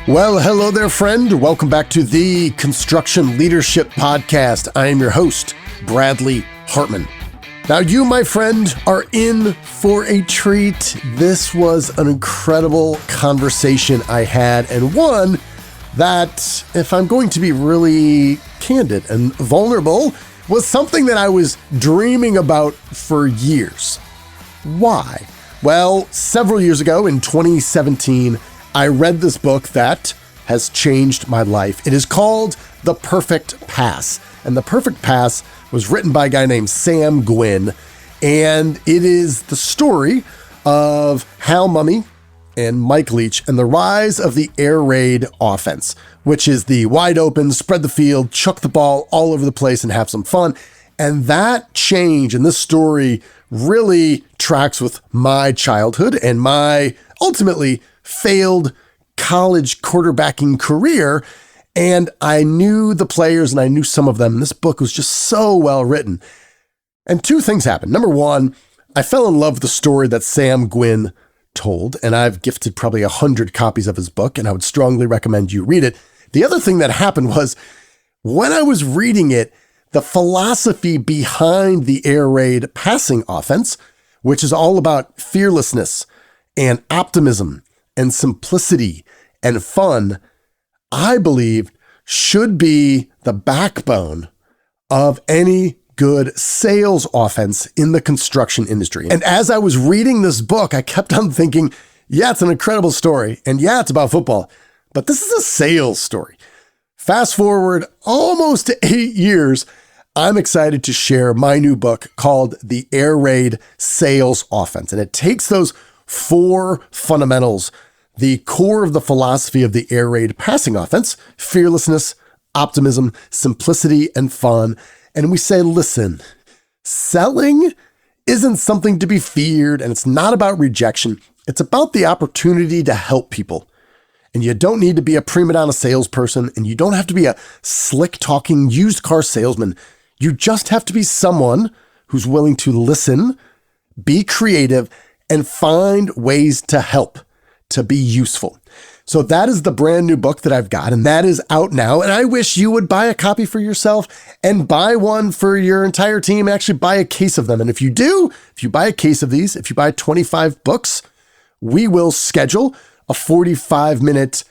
Well, hello there, friend. Welcome back to the Construction Leadership Podcast. I am your host, Bradley Hartman. Now, you, my friend, are in for a treat. This was an incredible conversation I had, and one that, if I'm going to be really candid and vulnerable, was something that I was dreaming about for years. Why? Well, several years ago in 2017, I read this book that has changed my life. It is called The Perfect Pass. And The Perfect Pass was written by a guy named Sam Gwynn. And it is the story of Hal Mumme and Mike Leach and the rise of the air raid offense, which is the wide open, spread the field, chuck the ball all over the place and have some fun. And that change in this story really tracks with my childhood and my ultimately failed college quarterbacking career. And I knew the players and I knew some of them. This book was just so well written. And two things happened. Number one, I fell in love with the story that Sam Gwynn told, and I've gifted probably 100 copies of his book, and I would strongly recommend you read it. The other thing that happened was when I was reading it, the philosophy behind the air raid passing offense, which is all about fearlessness and optimism and simplicity and fun, I believe should be the backbone of any good sales offense in the construction industry. And as I was reading this book, I kept on thinking, yeah, it's an incredible story. And yeah, it's about football, but this is a sales story. Fast forward almost 8 years, I'm excited to share my new book called The Air Raid Sales Offense. And it takes those 4 fundamentals, the core of the philosophy of the air raid passing offense: fearlessness, optimism, simplicity, and fun. And we say, listen, selling isn't something to be feared, and it's not about rejection. It's about the opportunity to help people. And you don't need to be a prima donna salesperson, and you don't have to be a slick talking used car salesman. You just have to be someone who's willing to listen, be creative, and find ways to help, to be useful. So that is the brand new book that I've got, and that is out now. And I wish you would buy a copy for yourself and buy one for your entire team, and actually buy a case of them. And if you do, if you buy a case of these, if you buy 25 books, we will schedule a 45-minute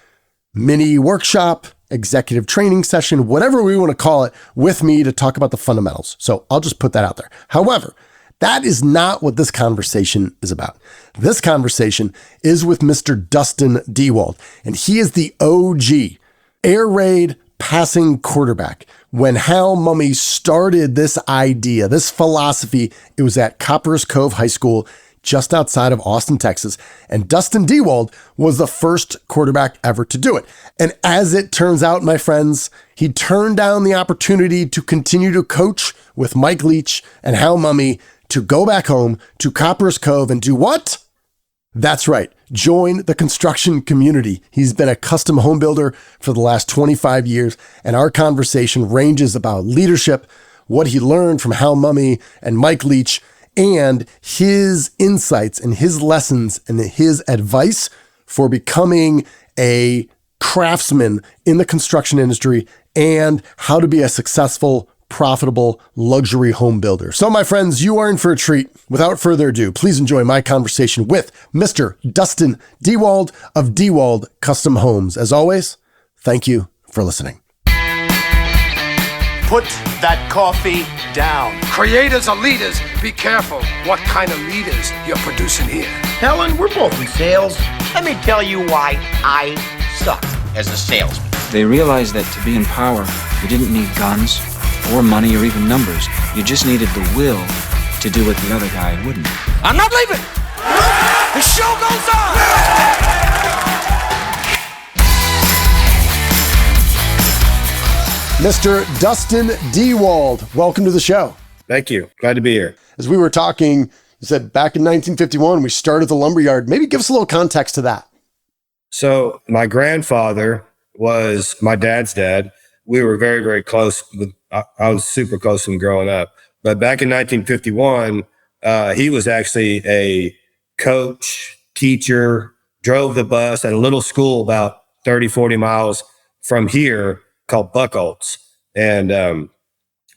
mini workshop, executive training session, whatever we want to call it, with me to talk about the fundamentals. So I'll just put that out there. However, that is not what this conversation is about. This conversation is with Mr. Dustin DeWald, and he is the OG air raid passing quarterback. When Hal Mumme started this idea, this philosophy, it was at Copperas Cove High School, just outside of Austin, Texas. And Dustin DeWald was the first quarterback ever to do it. And as it turns out, my friends, he turned down the opportunity to continue to coach with Mike Leach and Hal Mumme to go back home to Copperas Cove and do what? That's right, join the construction community. He's been a custom home builder for the last 25 years, and our conversation ranges about leadership, what he learned from Hal Mumme and Mike Leach, and his insights and his lessons and his advice for becoming a craftsman in the construction industry and how to be a successful, profitable luxury home builder. So my friends, you are in for a treat. Without further ado, please enjoy my conversation with Mr. Dustin DeWald of DeWald Custom Homes. As always, thank you for listening. Put that coffee down. Creators are leaders. Be careful what kind of leaders you're producing here. Helen, we're both in sales. Let me tell you why I suck as a salesman. They realized that to be in power, you didn't need guns or money or even numbers. You just needed the will to do what the other guy wouldn't. I'm not leaving. The show goes on. Mr. Dustin DeWald, welcome to the show. Thank you. Glad to be here. As we were talking, you said back in 1951, we started the lumberyard. Maybe give us a little context to that. So my grandfather was my dad's dad. We were very, very close. I was super close to him growing up. But back in 1951, he was actually a coach, teacher, drove the bus at a little school about 30, 40 miles from here called Buckholz. And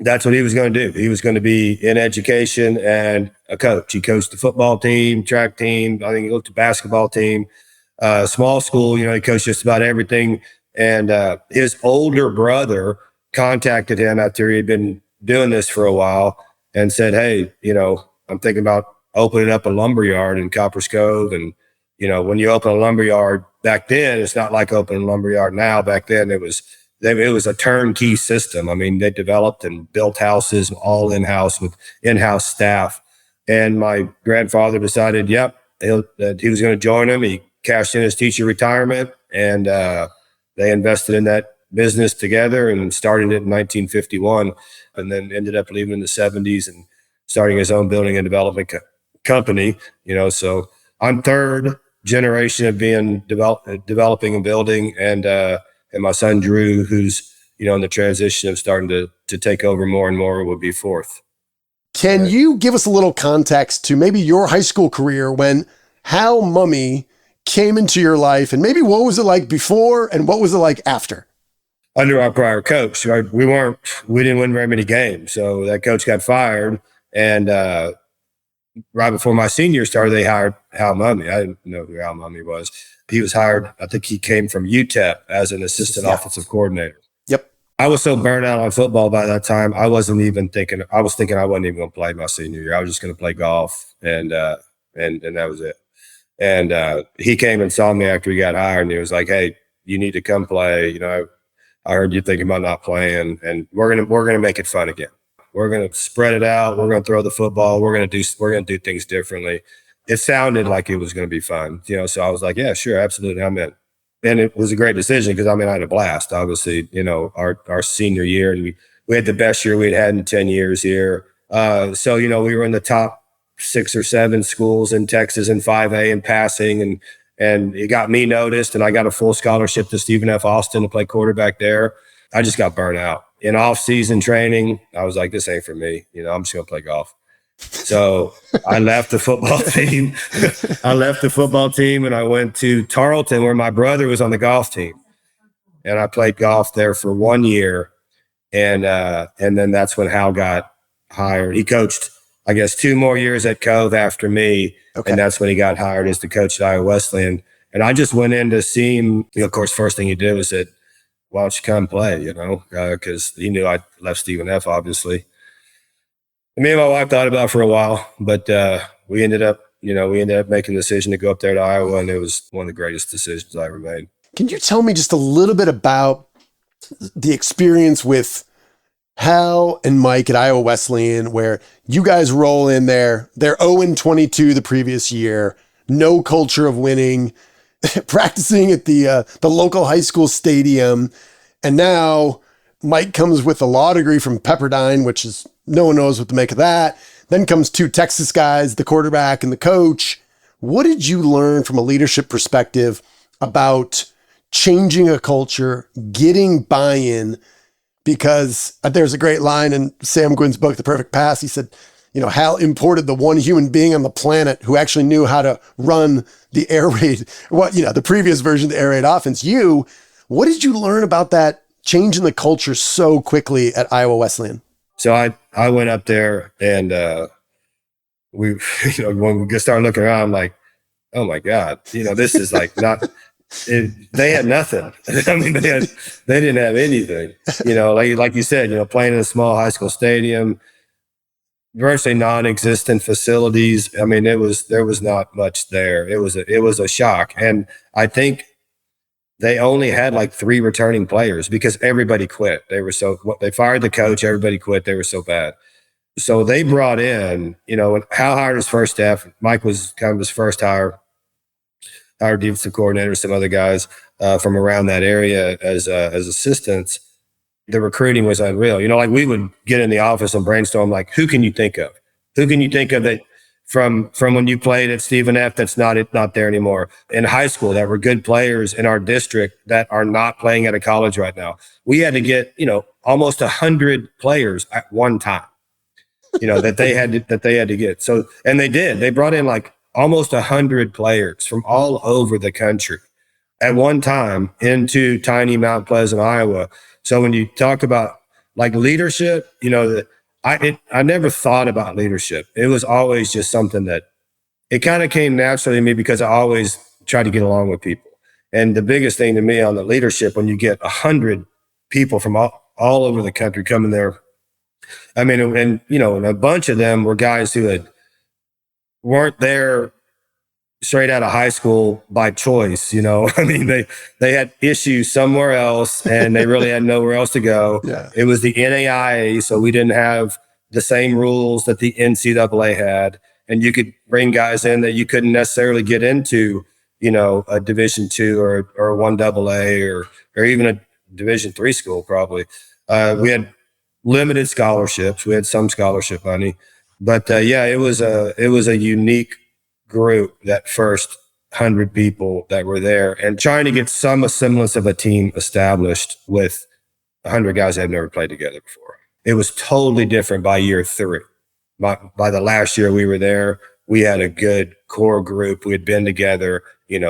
that's what he was going to do. He was going to be in education and a coach. He coached the football team, track team. I think he looked at basketball team. Small school, he coached just about everything. And his older brother contacted him after he had been doing this for a while and said, hey, I'm thinking about opening up a lumber yard in Copperas Cove. And, when you open a lumber yard back then, it's not like opening a lumber yard now. Back then it was a turnkey system. I mean, they developed and built houses all in-house with in-house staff. And my grandfather decided, that he was going to join him. He cashed in his teacher retirement, and they invested in that business together and started it in 1951, and then ended up leaving in the 70s and starting his own building and development company. So I'm third generation of being developing and building, and my son Drew, who's in the transition of starting to take over more and more, would be fourth. Can you give us a little context to maybe your high school career when Hal Mumme came into your life, and maybe what was it like before and what was it like after? Under our prior coach, right? We didn't win very many games, so that coach got fired, and right before my senior started, they hired Hal Mumme. I didn't know who Hal Mumme was. He was hired, I think he came from UTEP as an assistant offensive coordinator. Yep. I was so burnt out on football by that time, I wasn't even thinking, I wasn't even going to play my senior year. I was just going to play golf, and that was it. And he came and saw me after he got hired, and he was like, hey, you need to come play. I heard you thinking about not playing, and we're gonna make it fun again. We're gonna spread it out. We're gonna throw the football. We're gonna do things differently. It sounded like it was gonna be fun, So I was like, yeah, sure, absolutely, I'm in. And it was a great decision because I had a blast. Obviously, our senior year, and we had the best year we'd had in 10 years here. So we were in the top 6 or 7 schools in Texas in 5A in passing, and it got me noticed, and I got a full scholarship to Stephen F. Austin to play quarterback there. I just got burnt out. In off-season training, I was like, this ain't for me. I'm just going to play golf. So I left the football team. And I went to Tarleton, where my brother was on the golf team. And I played golf there for 1 year. And then that's when Hal got hired. He coached, I guess, 2 more years at Cove after me. Okay. And that's when he got hired as the coach at Iowa Wesleyan. And I just went in to see him. Of course, first thing he did was said, why don't you come play, because he knew I left Stephen F., obviously. And me and my wife thought about it for a while, but we ended up making the decision to go up there to Iowa, and it was one of the greatest decisions I ever made. Can you tell me just a little bit about the experience with Hal and Mike at Iowa Wesleyan, where you guys roll in there, they're 0-22 the previous year, no culture of winning, practicing at the local high school stadium. And now Mike comes with a law degree from Pepperdine, which is no one knows what to make of that. Then comes 2 Texas guys, the quarterback and the coach. What did you learn from a leadership perspective about changing a culture, getting buy-in? Because there's a great line in Sam Gwynn's book, The Perfect Pass. He said, Hal imported the one human being on the planet who actually knew how to run the air raid, the previous version of the air raid offense. What did you learn about that change in the culture so quickly at Iowa Wesleyan? So I went up there, and we, when we started looking around, I'm like, oh my God, this is like not. They had nothing. I mean, they didn't have anything. Like you said, playing in a small high school stadium, virtually non-existent facilities. I mean, there was not much there. It was a shock, and I think they only had like 3 returning players because everybody quit. They fired the coach. Everybody quit. They were so bad. So they brought in, when Hal hired his first staff. Mike was kind of his first hire. Our defensive coordinator, some other guys from around that area as assistants. The recruiting was unreal. Like we would get in the office and brainstorm, like, who can you think of? Who can you think of that from when you played at Stephen F. that's not there anymore? In high school that were good players in our district that are not playing at a college right now. We had to get, almost 100 players at one time, that they had to get. So, and they did. They brought in like almost 100 players from all over the country. at one time into tiny Mount Pleasant, Iowa. So when you talk about like leadership, I never thought about leadership. It was always just something that it kind of came naturally to me because I always tried to get along with people. And the biggest thing to me on the leadership, when you get 100 people from all over the country coming there, I mean, and a bunch of them were guys who weren't there straight out of high school by choice. I mean, they had issues somewhere else and they really had nowhere else to go. Yeah. It was the NAIA, so we didn't have the same rules that the NCAA had. And you could bring guys in that you couldn't necessarily get into, a Division II or a 1AA or even a Division III school probably. We had limited scholarships. We had some scholarship money. But it was a unique group, that first 100 people that were there, and trying to get some semblance of a team established with 100 guys that had never played together before. It was totally different by year 3. By the last year we were there, we had a good core group. We had been together,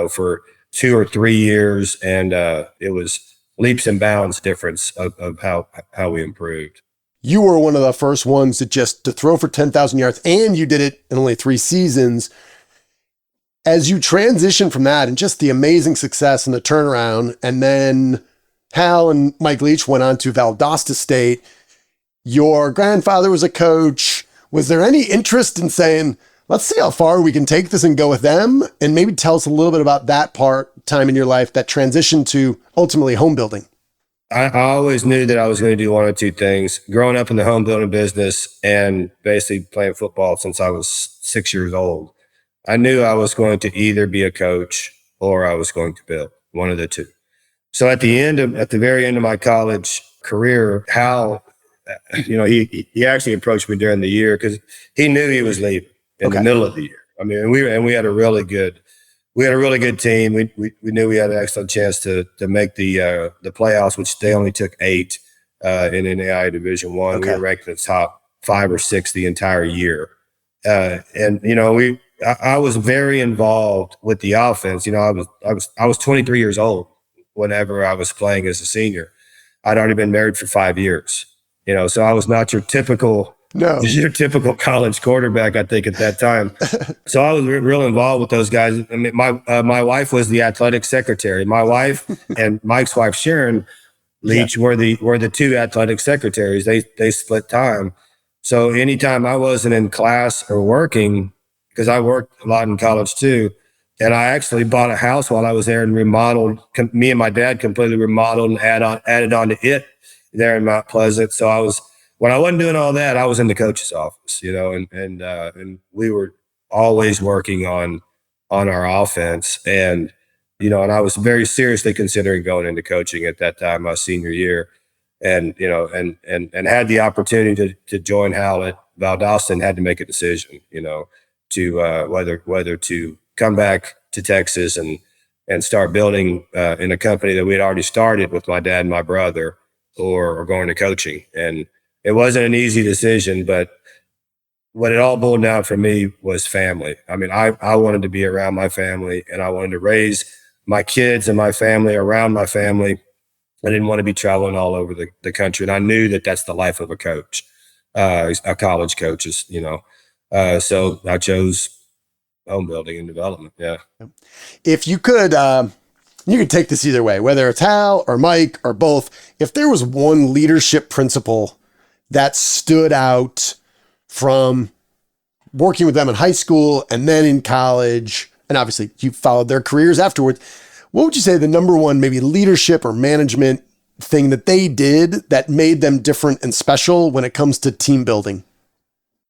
for 2 or 3 years, and it was leaps and bounds difference of how we improved. You were one of the first ones to throw for 10,000 yards, and you did it in only 3 seasons. As you transition from that and just the amazing success and the turnaround, and then Hal and Mike Leach went on to Valdosta State, your grandfather was a coach. Was there any interest in saying, let's see how far we can take this and go with them? And maybe tell us a little bit about that time in your life, that transition to ultimately home building. I always knew that I was going to do one or two things. Growing up in the home building business and basically playing football since I was 6 years old, I knew I was going to either be a coach or I was going to build, one of the two. So at the very end of my college career, Hal, he actually approached me during the year because he knew he was leaving in the middle of the year. I mean, we had a really good team. We knew we had an excellent chance to make the playoffs, which they only took 8 in NAIA Division I. We were ranked in the top 5 or 6 the entire year, I was very involved with the offense. I was 23 years old whenever I was playing as a senior. I'd already been married for 5 years. So I was not your typical college quarterback, I think, at that time. So I was real involved with those guys. I mean, my wife was the athletic secretary. My wife and Mike's wife, Sharon Leach, were the 2 athletic secretaries. They split time. So anytime I wasn't in class or working, because I worked a lot in college too, and I actually bought a house while I was there and remodeled. Me and my dad completely remodeled and added on to it there in Mount Pleasant. So when I wasn't doing all that, I was in the coach's office, and we were always working on our offense, and I was very seriously considering going into coaching at that time, my senior year, and had the opportunity to join Hal at Valdosta and had to make a decision, to whether to come back to Texas and start building in a company that we had already started with my dad and my brother, or going to coaching. And it wasn't an easy decision, but what it all boiled down for me was family. I mean, I wanted to be around my family, and I wanted to raise my kids and my family around my family. I didn't want to be traveling all over the country. And I knew that that's the life of a coach, a college coach is, so I chose home building and development. Yeah. If you could take this either way, whether it's Hal or Mike or both. If there was one leadership principle that stood out from working with them in high school and then in college, and obviously you followed their careers afterwards, what would you say the number one maybe leadership or management thing that they did that made them different and special when it comes to team building?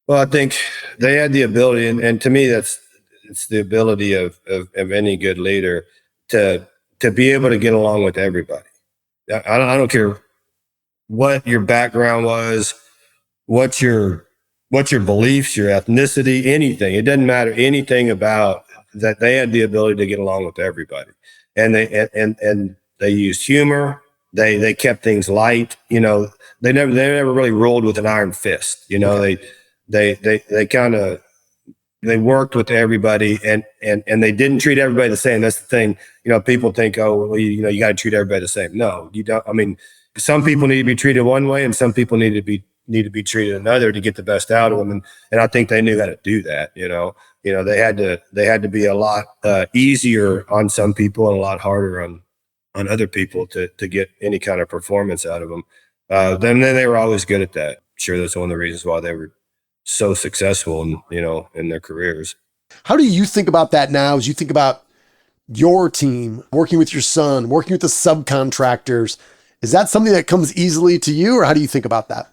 Well, I think they had the ability, and to me, it's the ability of any good leader to be able to get along with everybody. I don't care what your background was, what your beliefs, your ethnicity, anything. It doesn't matter anything about that. They had the ability to get along with everybody, and they used humor. They kept things light. They never really ruled with an iron fist. They kind of they worked with everybody and they didn't treat everybody the same. That's the thing. People think, oh, well, you got to treat everybody the same. No, you don't. I mean, some people need to be treated one way and some people need to be treated another to get the best out of them. And I think they knew how to do that. They had to be a lot easier on some people and a lot harder on other people to get any kind of performance out of them. Then they were always good at that. Sure, that's one of the reasons why they were so successful in their careers. How do you think about that now as you think about your team, working with your son, working with the subcontractors? Is that something that comes easily to you, or how do you think about that?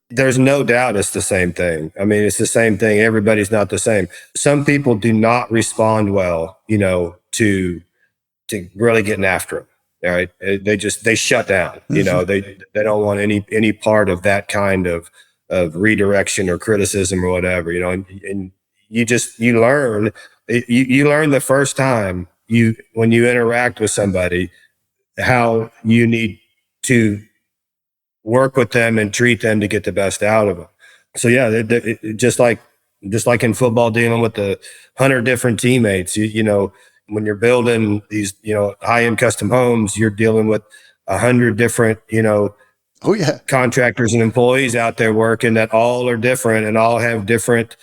There's no doubt it's the same thing. I mean, it's the same thing. Everybody's not the same. Some people do not respond well, to really getting after them. All right. They shut down, they don't want any part of that kind of redirection or criticism or whatever, and you learn the first time when you interact with somebody, how you need to work with them and treat them to get the best out of them. So yeah, just like in football, dealing with the 100 different teammates, when you're building these, high-end custom homes, you're dealing with 100 different, contractors and employees out there working that all are different and all have different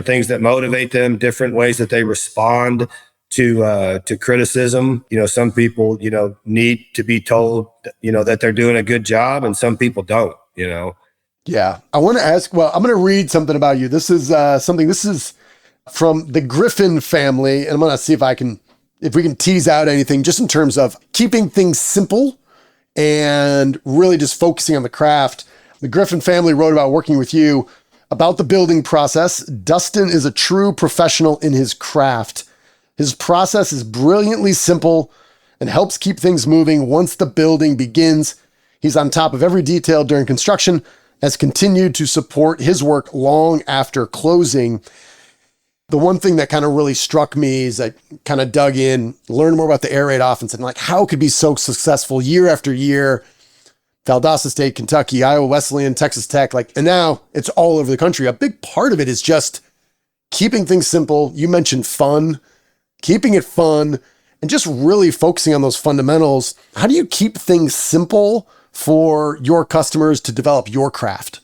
things that motivate them, different ways that they respond to criticism. Some people, need to be told, that they're doing a good job, and some people don't, Yeah. I want to ask, well, I'm going to read something about you. This is this is from the Griffin family. And I'm going to see if we can tease out anything just in terms of keeping things simple and really just focusing on the craft. The Griffin family wrote about working with you about the building process. Dustin is a true professional in his craft. His process is brilliantly simple and helps keep things moving once the building begins. He's on top of every detail during construction, has continued to support his work long after closing. The one thing that kind of really struck me is I kind of dug in, learned more about the air raid offense, and how it could be so successful year after year. Valdosta State, Kentucky, Iowa Wesleyan, Texas Tech, and now it's all over the country. A big part of it is just keeping things simple. You mentioned fun, keeping it fun, and just really focusing on those fundamentals. How do you keep things simple for your customers to develop your craft?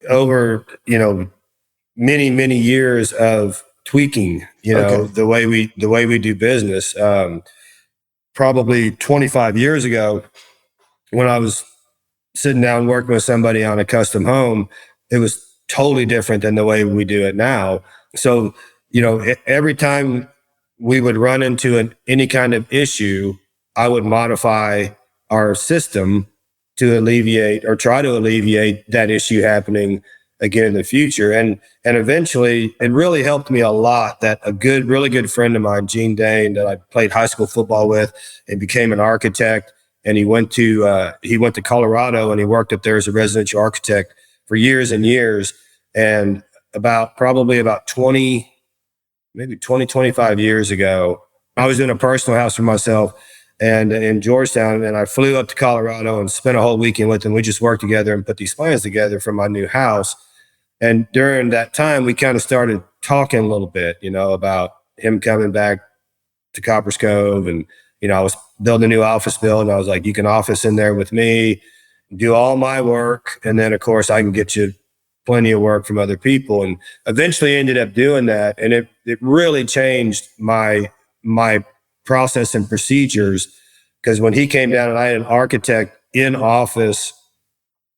Over, many, many years of tweaking, the way we do business. Probably 25 years ago, when I was sitting down working with somebody on a custom home, it was totally different than the way we do it now. So, every time we would run into any kind of issue, I would modify our system to alleviate or try to alleviate that issue happening again in the future. And eventually it really helped me a lot that a really good friend of mine, Gene Dane, that I played high school football with and became an architect. And he went to Colorado and he worked up there as a residential architect for years and years. And probably about 25 years ago, I was doing a personal house for myself and in Georgetown, and I flew up to Colorado and spent a whole weekend with him. We just worked together and put these plans together for my new house. And during that time, we kind of started talking a little bit, about him coming back to Copperas Cove. And, I was building a new office building. I was like, you can office in there with me, do all my work. And then, of course, I can get you plenty of work from other people. And eventually ended up doing that. And it really changed my process and procedures, because when he came down and I had an architect in office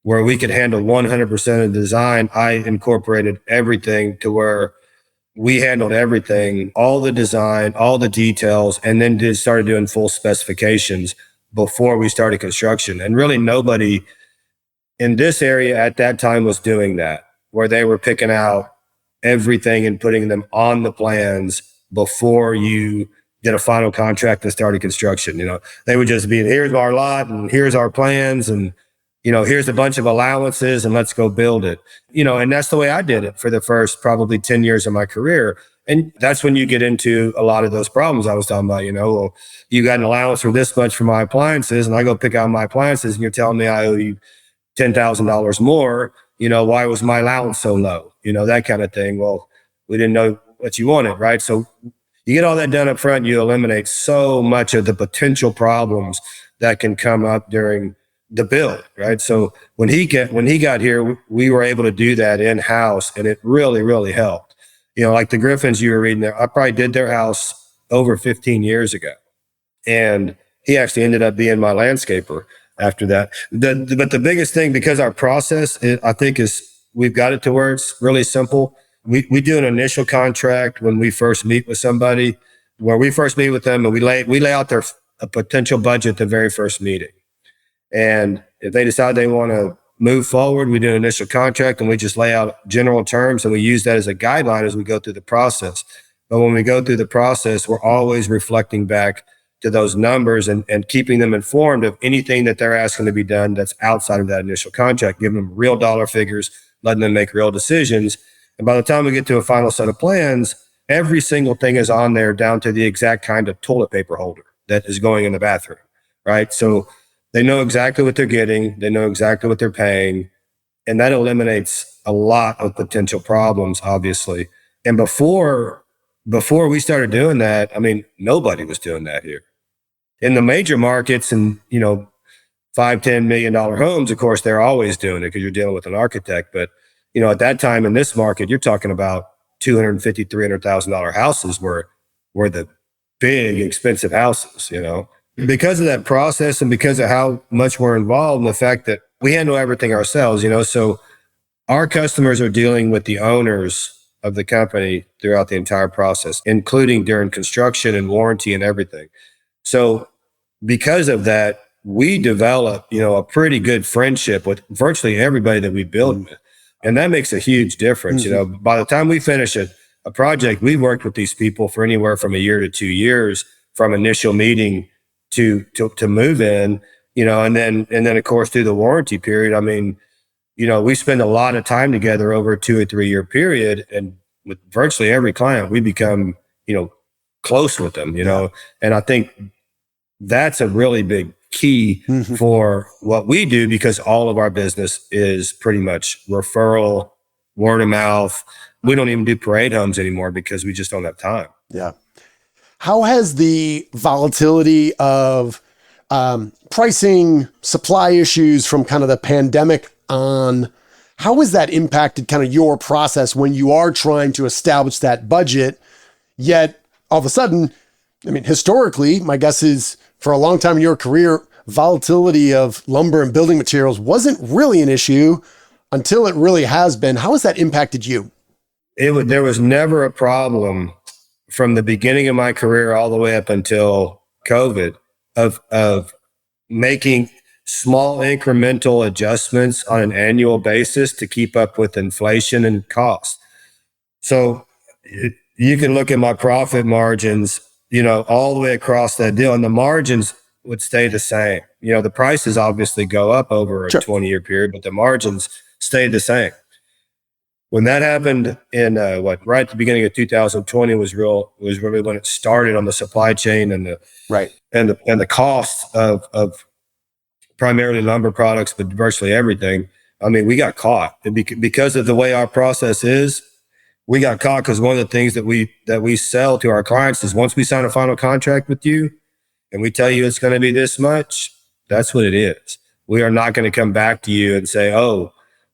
where we could handle 100% of the design, I incorporated everything to where we handled everything, all the design, all the details, and then started doing full specifications before we started construction. And really nobody in this area at that time was doing that, where they were picking out everything and putting them on the plans before you did a final contract and started construction. They would just be, here's our lot and here's our plans and, here's a bunch of allowances and let's go build it. And that's the way I did it for the first probably 10 years of my career. And that's when you get into a lot of those problems I was talking about, well, you got an allowance for this much for my appliances and I go pick out my appliances and you're telling me I owe you $10,000 more. Why was my allowance so low? That kind of thing. Well, we didn't know what you wanted, right? So you get all that done up front, you eliminate so much of the potential problems that can come up during the build, right? So when he got here, we were able to do that in house, and it really, really helped. Like the Griffins you were reading there, I probably did their house over 15 years ago, and he actually ended up being my landscaper after that. But the biggest thing, because our process, I think, is we've got it to where it's really simple. We do an initial contract when we first meet with somebody, where we first meet with them, and we lay out a potential budget the very first meeting. And if they decide they want to move forward, we do an initial contract, and we just lay out general terms, and we use that as a guideline as we go through the process. But when we go through the process, we're always reflecting back to those numbers and keeping them informed of anything that they're asking to be done that's outside of that initial contract, giving them real dollar figures, letting them make real decisions. And by the time we get to a final set of plans, every single thing is on there down to the exact kind of toilet paper holder that is going in the bathroom, right? So they know exactly what they're getting. They know exactly what they're paying. And that eliminates a lot of potential problems, obviously. And before we started doing that, I mean, nobody was doing that here. In the major markets and, $5-10 million homes, of course, they're always doing it because you're dealing with an architect. But, at that time in this market, you're talking about $250,000, $300,000 houses were the big, expensive houses, Because of that process and because of how much we're involved and the fact that we handle everything ourselves, so our customers are dealing with the owners of the company throughout the entire process, including during construction and warranty and everything. So because of that, we develop, a pretty good friendship with virtually everybody that we build with. And that makes a huge difference. By the time we finish a project, we've worked with these people for anywhere from a year to 2 years, from initial meeting to move in, and then of course through the warranty period. I mean, we spend a lot of time together over a 2 or 3 year period, and with virtually every client, we become, close with them, and I think that's a really big key for what we do, because all of our business is pretty much referral, word of mouth. We don't even do parade homes anymore because we just don't have time. Yeah. How has the volatility of pricing, supply issues from kind of the pandemic on, how has that impacted kind of your process when you are trying to establish that budget? Yet all of a sudden, I mean, historically, my guess is for a long time in your career, volatility of lumber and building materials wasn't really an issue until it really has been. How has that impacted you? There was never a problem from the beginning of my career all the way up until COVID of making small incremental adjustments on an annual basis to keep up with inflation and cost. So you can look at my profit margins, all the way across that deal, and the margins would stay the same. The prices obviously go up over a 20-year period, but the margins stayed the same. When that happened in right at the beginning of 2020 was really when it started on the supply chain and the cost of primarily lumber products, but virtually everything. I mean, we got caught, and because of the way our process is, we got caught because one of the things that we sell to our clients is, once we sign a final contract with you and we tell you it's going to be this much, that's what it is. We are not going to come back to you and say, oh,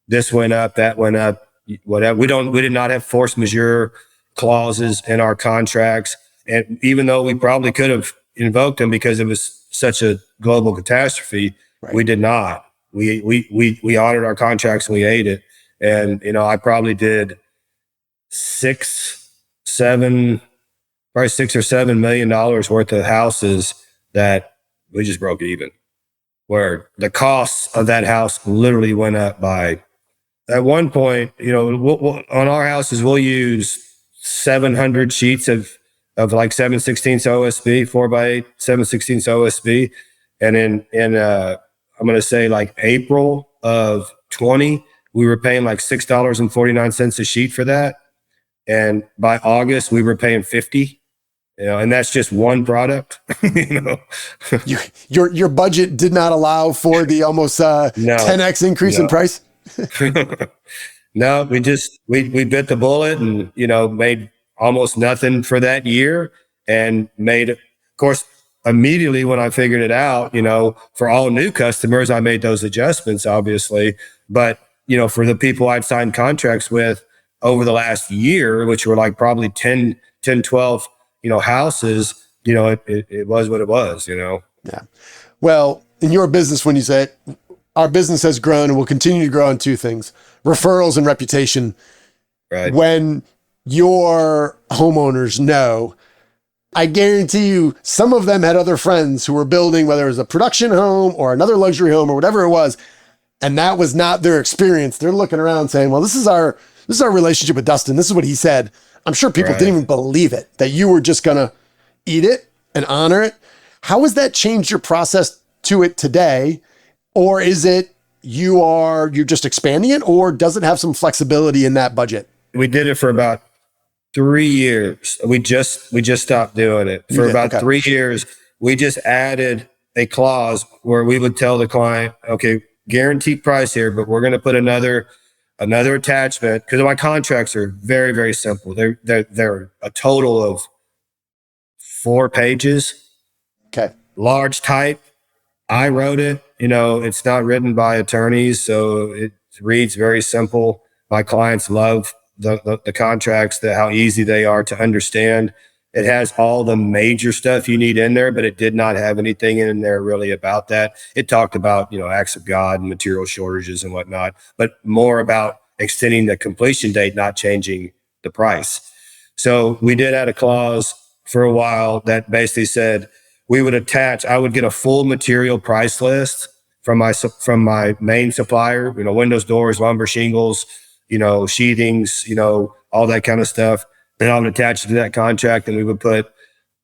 this went up, that went up, whatever. We did not have force majeure clauses in our contracts. And even though we probably could have invoked them because it was such a global catastrophe, we did not. We honored our contracts and we ate it. And, I probably did $6 or $7 million worth of houses that we just broke even, where the costs of that house literally went up by, at one point, on our houses, we'll use 700 sheets of like 7/16 OSB, 4x8, 7/16 OSB. And in I'm going to say like April of 20, we were paying like $6.49 a sheet for that. And by August, we were paying 50, and that's just one product. Your budget did not allow for the almost 10x increase in price. No, we bit the bullet and, made almost nothing for that year and made, of course, immediately when I figured it out, for all new customers, I made those adjustments, obviously. But, for the people I'd signed contracts with over the last year, which were like probably 10, 12, houses, it was what it was, Yeah. Well, in your business, when you say our business has grown and will continue to grow on two things, referrals and reputation. Right. When your homeowners know, I guarantee you, some of them had other friends who were building, whether it was a production home or another luxury home or whatever it was, and that was not their experience. They're looking around saying, well, this is our relationship with Dustin. This is what he said. I'm sure people didn't even believe it, that you were just going to eat it and honor it. How has that changed your process to it today? Or is it you're just expanding it, or does it have some flexibility in that budget? We did it for about 3 years. We just stopped doing it for about 3 years. We just added a clause where we would tell the client, okay, guaranteed price here, but we're going to put another attachment, because my contracts are very, very simple. They're a total of 4 pages. Okay. Large type. I wrote it. It's not written by attorneys, so it reads very simple. My clients love the contracts, how easy they are to understand. It has all the major stuff you need in there, but it did not have anything in there really about that. It talked about, acts of God and material shortages and whatnot, but more about extending the completion date, not changing the price. So we did add a clause for a while that basically said I would get a full material price list from my main supplier, windows, doors, lumber, shingles, sheathings, all that kind of stuff. And I would attach it to that contract, and we would put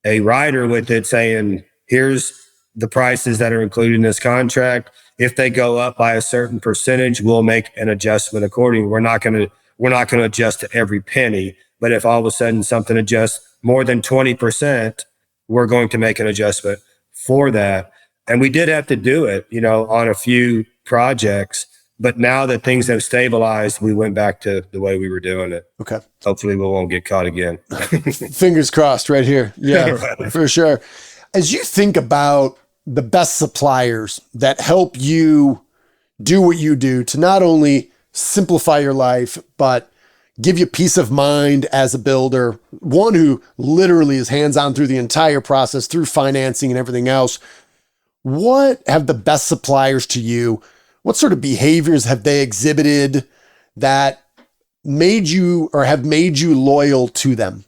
a rider with it saying, here's the prices that are included in this contract. If they go up by a certain percentage, we'll make an adjustment accordingly. We're not going to adjust to every penny, but if all of a sudden something adjusts more than 20%, we're going to make an adjustment for that. And we did have to do it, on a few projects. But now that things have stabilized, we went back to the way we were doing it. Okay. Hopefully we won't get caught again. Fingers crossed right here. Yeah, right. For sure. As you think about the best suppliers that help you do what you do to not only simplify your life, but give you peace of mind as a builder, one who literally is hands-on through the entire process, through financing and everything else, what have the best suppliers to you? What sort of behaviors have they exhibited that made you loyal to them?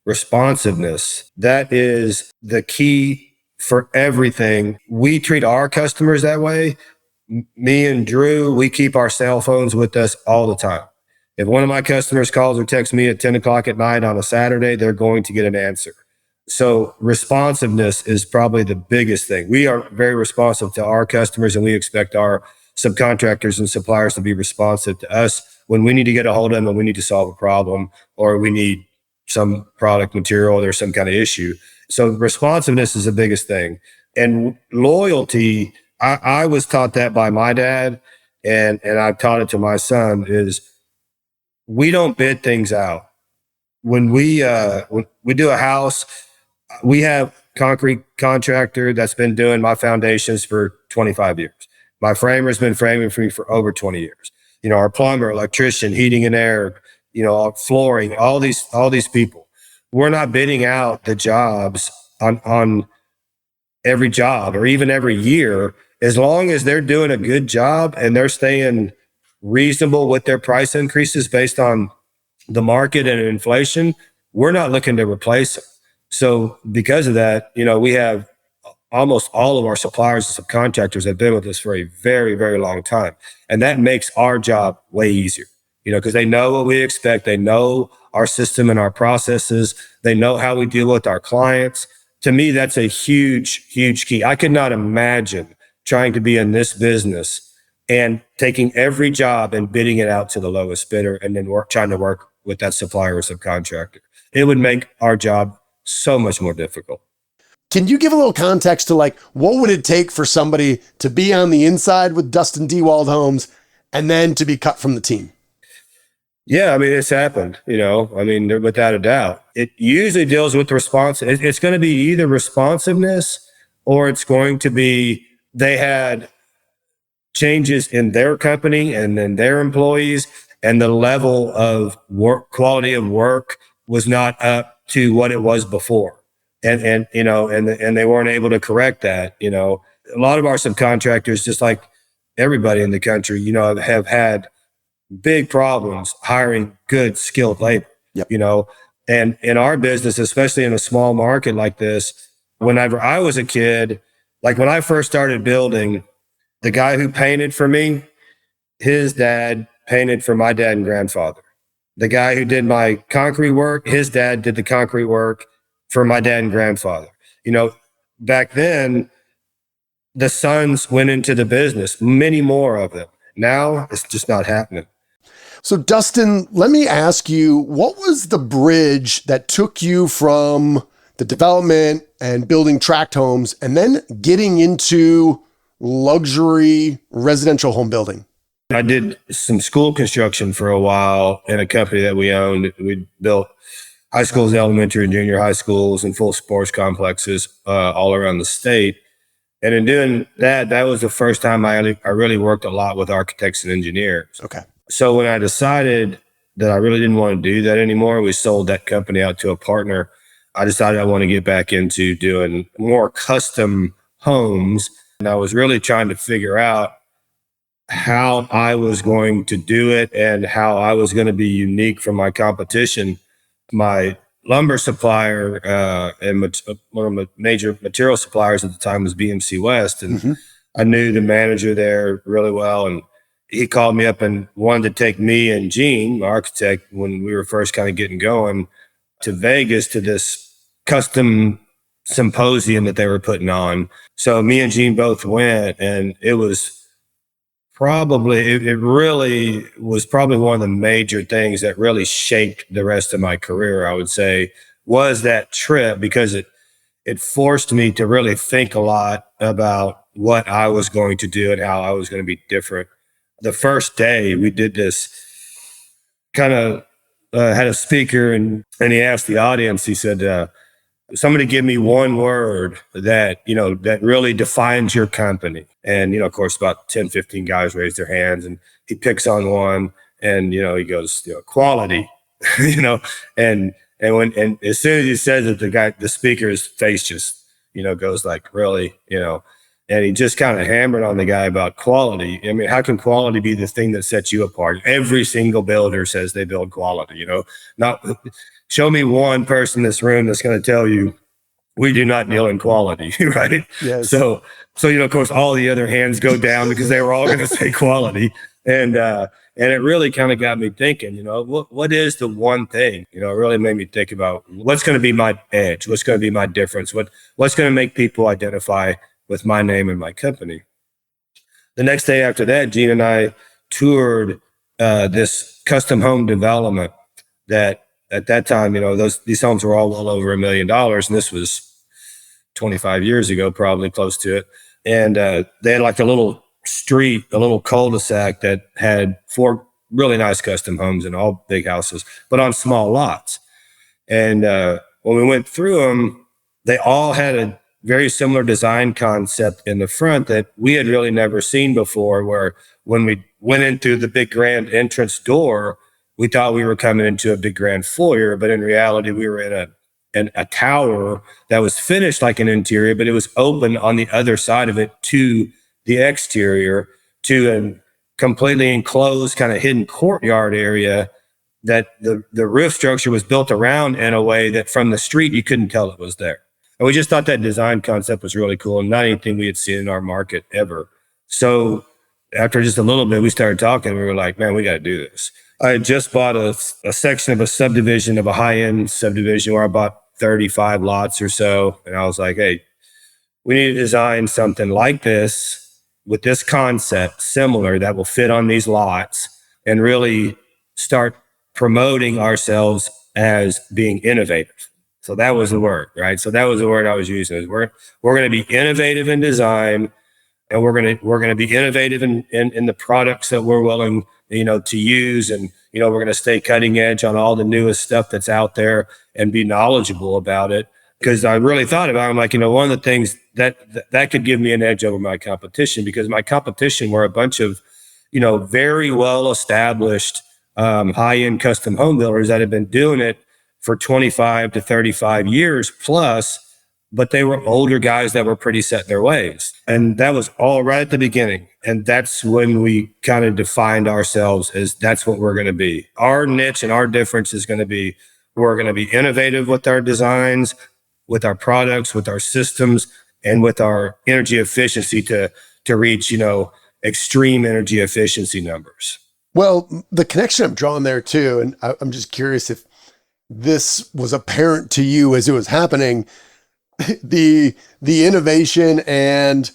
Responsiveness. That is the key for everything. We treat our customers that way. Me and Drew, we keep our cell phones with us all the time. If one of my customers calls or texts me at 10 o'clock at night on a Saturday, they're going to get an answer. So responsiveness is probably the biggest thing. We are very responsive to our customers, and we expect our subcontractors and suppliers to be responsive to us when we need to get a hold of them and we need to solve a problem, or we need some product material, or there's some kind of issue. So responsiveness is the biggest thing. And loyalty, I was taught that by my dad, and I've taught it to my son, is we don't bid things out. When we do a house, we have concrete contractor that's been doing my foundations for 25 years. My framer's been framing for me for over 20 years. Our plumber, electrician, heating and air, flooring, all these people. We're not bidding out the jobs on every job or even every year, as long as they're doing a good job and they're staying reasonable with their price increases based on the market and inflation. We're not looking to replace them. So because of that, we have almost all of our suppliers and subcontractors have been with us for a very, very long time. And that makes our job way easier, because they know what we expect. They know our system and our processes. They know how we deal with our clients. To me, that's a huge, huge key. I could not imagine trying to be in this business and taking every job and bidding it out to the lowest bidder and then trying to work with that supplier or subcontractor. It would make our job so much more difficult. Can you give a little context to what would it take for somebody to be on the inside with Dustin DeWald Homes and then to be cut from the team? Yeah, I mean, it's happened, I mean, without a doubt. It usually deals with response. It's going to be either responsiveness or it's going to be they had changes in their company and then their employees, and the level of work, quality of work was not up to what it was before. And they weren't able to correct that. A lot of our subcontractors, just like everybody in the country, have had big problems hiring good skilled labor. Yep. And in our business, especially in a small market like this, whenever I was a kid, like when I first started building, the guy who painted for me, his dad painted for my dad and grandfather. The guy who did my concrete work, his dad did the concrete work for my dad and grandfather. Back then, the sons went into the business, many more of them. Now it's just not happening. So Dustin, let me ask you, what was the bridge that took you from the development and building tract homes and then getting into luxury residential home building? I did some school construction for a while in a company that we owned. We built high schools, elementary and junior high schools, and full sports complexes all around the state. And in doing that, that was the first time I really worked a lot with architects and engineers. Okay. So when I decided that I really didn't want to do that anymore, we sold that company out to a partner. I decided I want to get back into doing more custom homes. And I was really trying to figure out how I was going to do it and how I was going to be unique from my competition. My lumber supplier and one of the major material suppliers at the time was BMC West. And I knew the manager there really well. And he called me up and wanted to take me and Gene, my architect, when we were first kind of getting going, to Vegas to this custom symposium that they were putting on. So me and Gene both went, and it was it really was probably one of the major things that really shaped the rest of my career, I would say, was that trip, because it forced me to really think a lot about what I was going to do and how I was going to be different. The first day we did this, kind of had a speaker, and he asked the audience, he said, somebody give me one word that really defines your company. And, of course, about 10, 15 guys raised their hands, and he picks on one, and, he goes, quality, and as soon as he says it, the speaker's face just, goes like, really, and he just kind of hammered on the guy about quality. I mean, how can quality be the thing that sets you apart? Every single builder says they build quality, not show me one person in this room that's going to tell you we do not deal in quality, right? Yes. So, of course, all the other hands go down because they were all going to say quality. And it really kind of got me thinking, what is the one thing, it really made me think about what's going to be my edge, what's going to be my difference, what's going to make people identify with my name and my company. The next day after that, Gene and I toured this custom home development that at that time, these homes were all well over $1 million. And this was 25 years ago, probably close to it. And they had like a little street, a little cul-de-sac that had 4 really nice custom homes and all big houses, but on small lots. And when we went through them, they all had a very similar design concept in the front that we had really never seen before, where when we went into the big grand entrance door, we thought we were coming into a big grand foyer, but in reality, we were in a tower that was finished like an interior, but it was open on the other side of it to the exterior, to a completely enclosed kind of hidden courtyard area that the roof structure was built around in a way that from the street, you couldn't tell it was there. And we just thought that design concept was really cool and not anything we had seen in our market ever. So after just a little bit, we started talking. We were like, man, we got to do this. I had just bought a section of a subdivision, of a high-end subdivision, where I bought 35 lots or so. And I was like, hey, we need to design something like this with this concept similar that will fit on these lots and really start promoting ourselves as being innovative. So that was the word, right? So that was the word I was using. Is we're going to be innovative in design, and we're going to be innovative in the products that we're willing to use. And, we're going to stay cutting edge on all the newest stuff that's out there and be knowledgeable about it. Because I really thought about it. I'm like, one of the things that could give me an edge over my competition, because my competition were a bunch of, very well established high-end custom home builders that have been doing it for 25 to 35 years plus, but they were older guys that were pretty set in their ways. And that was all right at the beginning. And that's when we kind of defined ourselves as that's what we're going to be. Our niche and our difference is going to be, we're going to be innovative with our designs, with our products, with our systems, and with our energy efficiency to reach, extreme energy efficiency numbers. Well, the connection I'm drawing there too, and I'm just curious if this was apparent to you as it was happening, the innovation and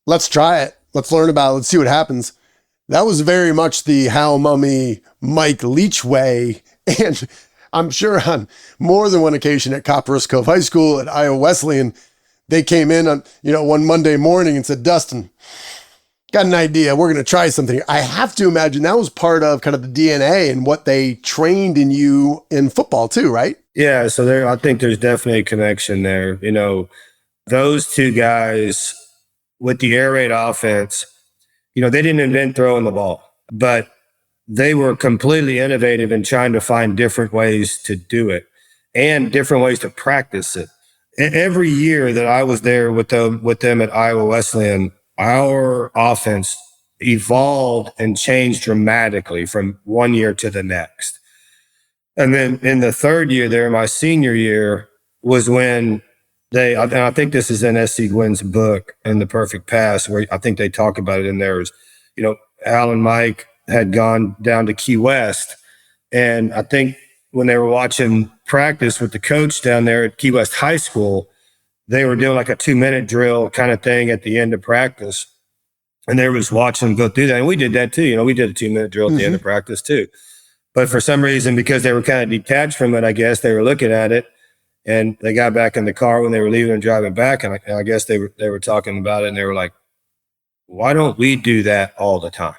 let's try it, let's learn about it, let's see what happens. That was very much the Hal Mumme, Mike Leach way. And I'm sure on more than one occasion at Copperas Cove High School at Iowa Wesleyan, they came in on, one Monday morning and said, Dustin, got an idea. We're going to try something. I have to imagine that was part of kind of the DNA and what they trained in you in football too, right? Yeah. So I think there's definitely a connection there. Those two guys with the air raid offense, they didn't invent throwing the ball, but they were completely innovative in trying to find different ways to do it and different ways to practice it. Every year that I was there with them at Iowa Wesleyan, our offense evolved and changed dramatically from one year to the next. And then in the third year there, my senior year, was when and I think this is in S.C. Gwynn's book, In the Perfect Pass, where I think they talk about it in there, is, Al and Mike had gone down to Key West. And I think when they were watching practice with the coach down there at Key West High School, they were doing like a 2-minute drill kind of thing at the end of practice. And they was watching them go through that. And we did that too. We did a 2-minute drill at the end of practice too. But for some reason, because they were kind of detached from it, I guess they were looking at it, and they got back in the car when they were leaving and driving back. And I guess they were talking about it, and they were like, why don't we do that all the time?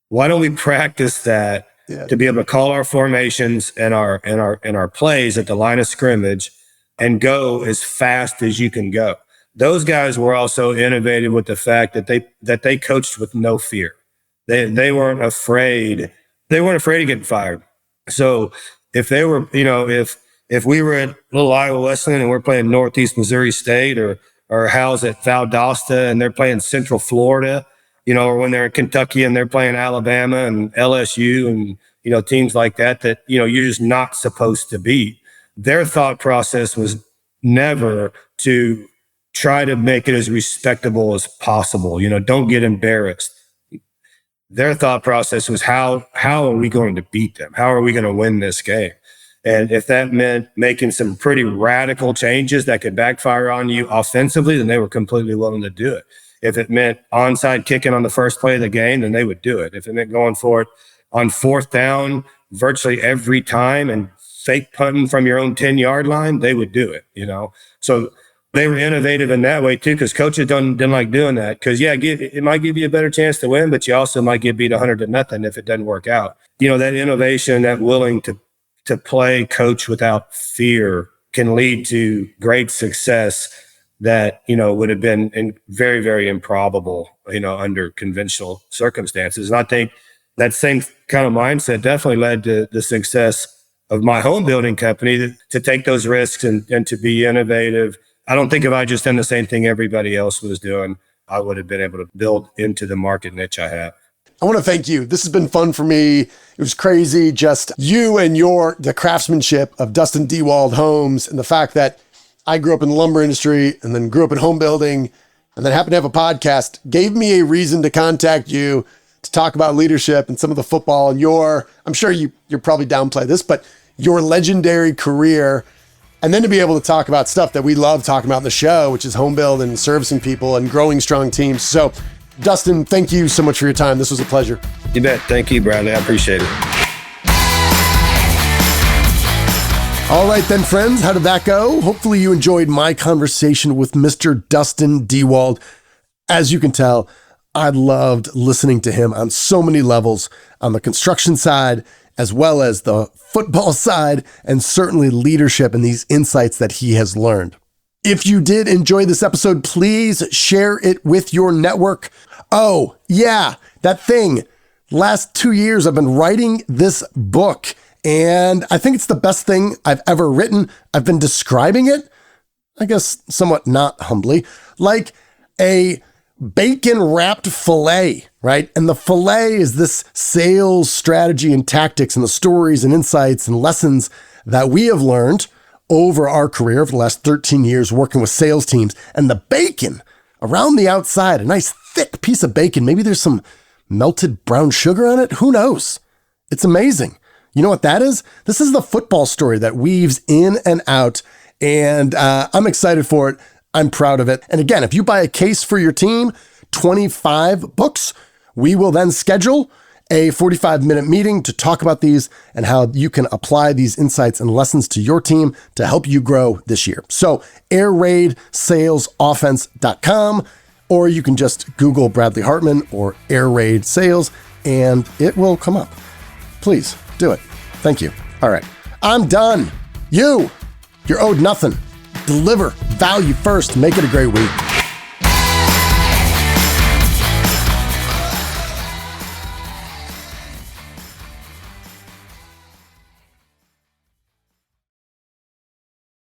Why don't we practice that to be able to call our formations and our plays at the line of scrimmage and go as fast as you can go? Those guys were also innovative with the fact that they coached with no fear. They weren't afraid. They weren't afraid of getting fired. So if they were, if we were at little Iowa Wesleyan and we're playing Northeast Missouri State or Hal's at Valdosta and they're playing Central Florida, or when they're in Kentucky and they're playing Alabama and LSU and, teams like that, you're just not supposed to beat. Their thought process was never to try to make it as respectable as possible. Don't get embarrassed. Their thought process was how are we going to beat them? How are we going to win this game? And if that meant making some pretty radical changes that could backfire on you offensively, then they were completely willing to do it. If it meant onside kicking on the first play of the game, then they would do it. If it meant going for it on 4th down virtually every time and fake punting from your own 10-yard line, they would do it, So they were innovative in that way too, because coaches didn't like doing that. Because it might give you a better chance to win, but you also might get beat 100-0 if it doesn't work out. That innovation, that willing to play coach without fear can lead to great success that, would have been very, very improbable, under conventional circumstances. And I think that same kind of mindset definitely led to the success of my home building company, to take those risks and to be innovative. I don't think if I just done the same thing everybody else was doing, I would have been able to build into the market niche I have. I want to thank you. This has been fun for me. It was crazy. Just you and the craftsmanship of Dustin DeWald Homes, and the fact that I grew up in the lumber industry and then grew up in home building and then happened to have a podcast gave me a reason to contact you to talk about leadership and some of the football and I'm sure you're probably downplay this, but your legendary career. And then to be able to talk about stuff that we love talking about in the show, which is home building and servicing people and growing strong teams. So Dustin, thank you so much for your time. This was a pleasure. You bet. Thank you, Bradley. I appreciate it. All right then, friends, how did that go? Hopefully you enjoyed my conversation with Mr. Dustin DeWald. As you can tell, I loved listening to him on so many levels, on the construction side, as well as the football side, and certainly leadership and these insights that he has learned. If you did enjoy this episode, please share it with your network. Oh, yeah, that thing. Last 2 years, I've been writing this book, and I think it's the best thing I've ever written. I've been describing it, I guess somewhat not humbly, like a bacon-wrapped filet, right? And the filet is this sales strategy and tactics and the stories and insights and lessons that we have learned over our career for the last 13 years working with sales teams. And the bacon around the outside, a nice thick piece of bacon, maybe there's some melted brown sugar on it. Who knows? It's amazing. You know what that is? This is the football story that weaves in and out. And I'm excited for it. I'm proud of it. And again, if you buy a case for your team, 25 books, we will then schedule a 45-minute meeting to talk about these and how you can apply these insights and lessons to your team to help you grow this year. So airraidsalesoffense.com, or you can just Google Bradley Hartman or Air Raid Sales and it will come up. Please do it. Thank you. All right. I'm done. You're owed nothing. Deliver value first. Make it a great week.